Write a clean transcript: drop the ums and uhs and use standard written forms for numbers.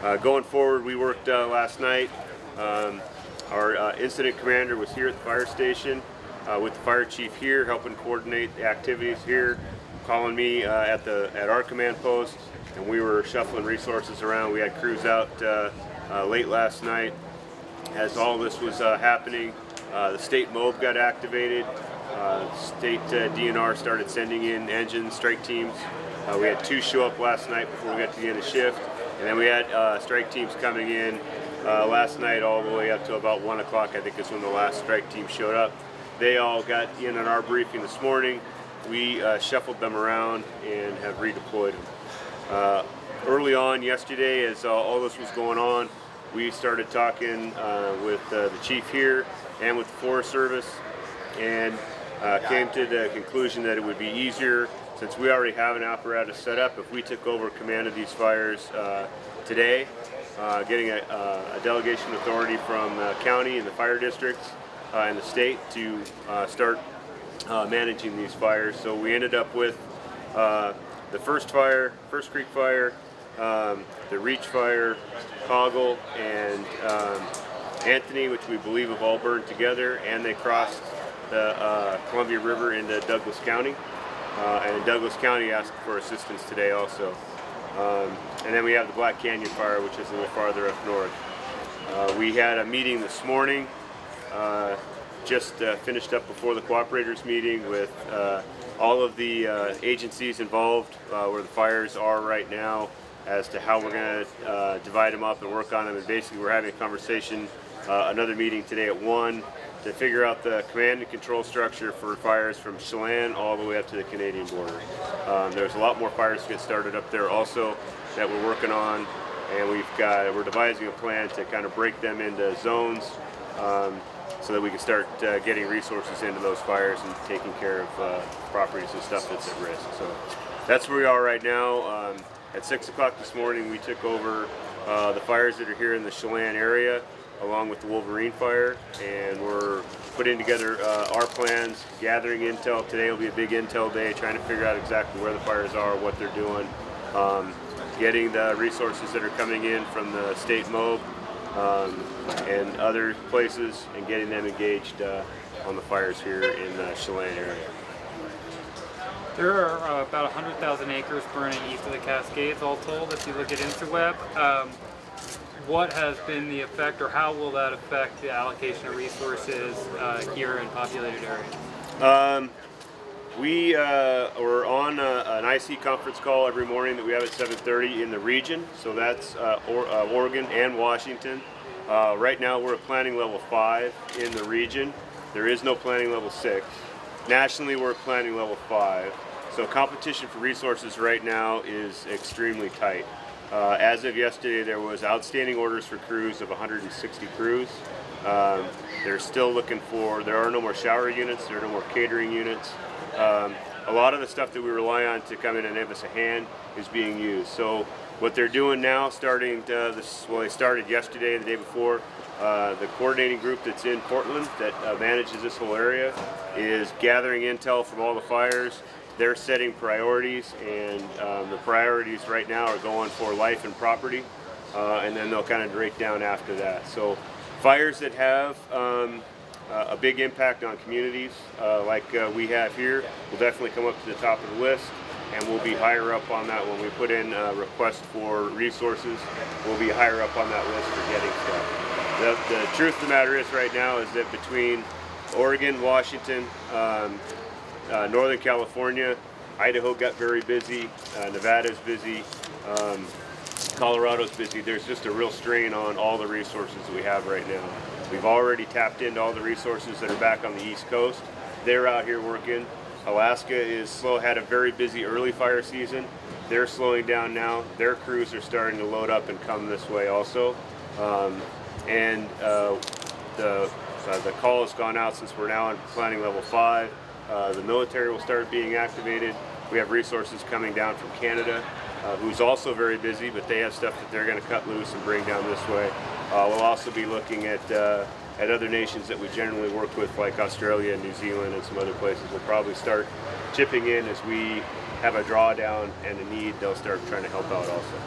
Going forward, we worked last night. Our incident commander was here at the fire station with the fire chief here, helping coordinate the activities here, calling me at our command post, and we were shuffling resources around. We had crews out late last night as all this was happening. The state MOB got activated. State DNR started sending in engines, strike teams. We had 2 show up last night before we got to the end of shift, and then we had strike teams coming in last night all the way up to about 1 o'clock, I think is when the last strike team showed up. They all got in on our briefing this morning. We shuffled them around and have redeployed them. Early on yesterday, as all this was going on, we started talking with the chief here and with the Forest Service, and came to the conclusion that it would be easier, since we already have an apparatus set up, if we took over command of these fires today, getting a delegation authority from the county and the fire districts and the state to start managing these fires. So we ended up with the First Creek Fire, the Reach Fire, Cagle, and Anthony, which we believe have all burned together, and they crossed the Columbia River into Douglas County. And Douglas County asked for assistance today also. And then we have the Black Canyon Fire, which is a little farther up north. We had a meeting this morning, just finished up before the cooperators meeting with all of the agencies involved where the fires are right now, as to how we're going to divide them up and work on them. And basically we're having a conversation, another meeting today at 1, to figure out the command and control structure for fires from Chelan all the way up to the Canadian border. There's a lot more fires to get started up there also that we're working on, and we're devising a plan to kind of break them into zones so that we can start getting resources into those fires and taking care of properties and stuff that's at risk. So that's where we are right now. At 6 o'clock this morning, we took over the fires that are here in the Chelan area, along with the Wolverine Fire, and we're putting together our plans, gathering intel. Today will be a big intel day, trying to figure out exactly where the fires are, what they're doing, getting the resources that are coming in from the state MOB and other places, and getting them engaged on the fires here in the Chelan area. There are about 100,000 acres burning east of the Cascades, all told, if you look at InterWeb. What has been the effect, or how will that affect the allocation of resources here in populated areas? We are on an IC conference call every morning that we have at 7:30 in the region, so that's Oregon and Washington. Right now we're at planning level 5 in the region. There is no planning level 6. Nationally we're at planning level 5. So competition for resources right now is extremely tight. As of yesterday, there was outstanding orders for crews of 160 crews. They're still looking for, there are no more shower units, there are no more catering units. A lot of the stuff that we rely on to come in and give us a hand is being used. So what they're doing now, starting they started yesterday and the day before, the coordinating group that's in Portland that manages this whole area is gathering intel from all the fires. They're setting priorities, and the priorities right now are going for life and property, and then they'll kind of break down after that. So fires that have a big impact on communities like we have here will definitely come up to the top of the list, and we'll be higher up on that when we put in a request for resources. We'll be higher up on that list for getting stuff. The truth of the matter is right now is that between Oregon, Washington, Northern California, Idaho got very busy, Nevada's busy, Colorado's busy. There's just a real strain on all the resources that we have right now. We've already tapped into all the resources that are back on the East Coast. They're out here working. Alaska is slow, had a very busy early fire season. They're slowing down now. Their crews are starting to load up and come this way also. The call has gone out since we're now on planning level 5. The military will start being activated. We have resources coming down from Canada, who's also very busy, but they have stuff that they're going to cut loose and bring down this way. We'll also be looking at other nations that we generally work with, like Australia and New Zealand and some other places. We'll probably start chipping in as we have a drawdown and a need. They'll start trying to help out also.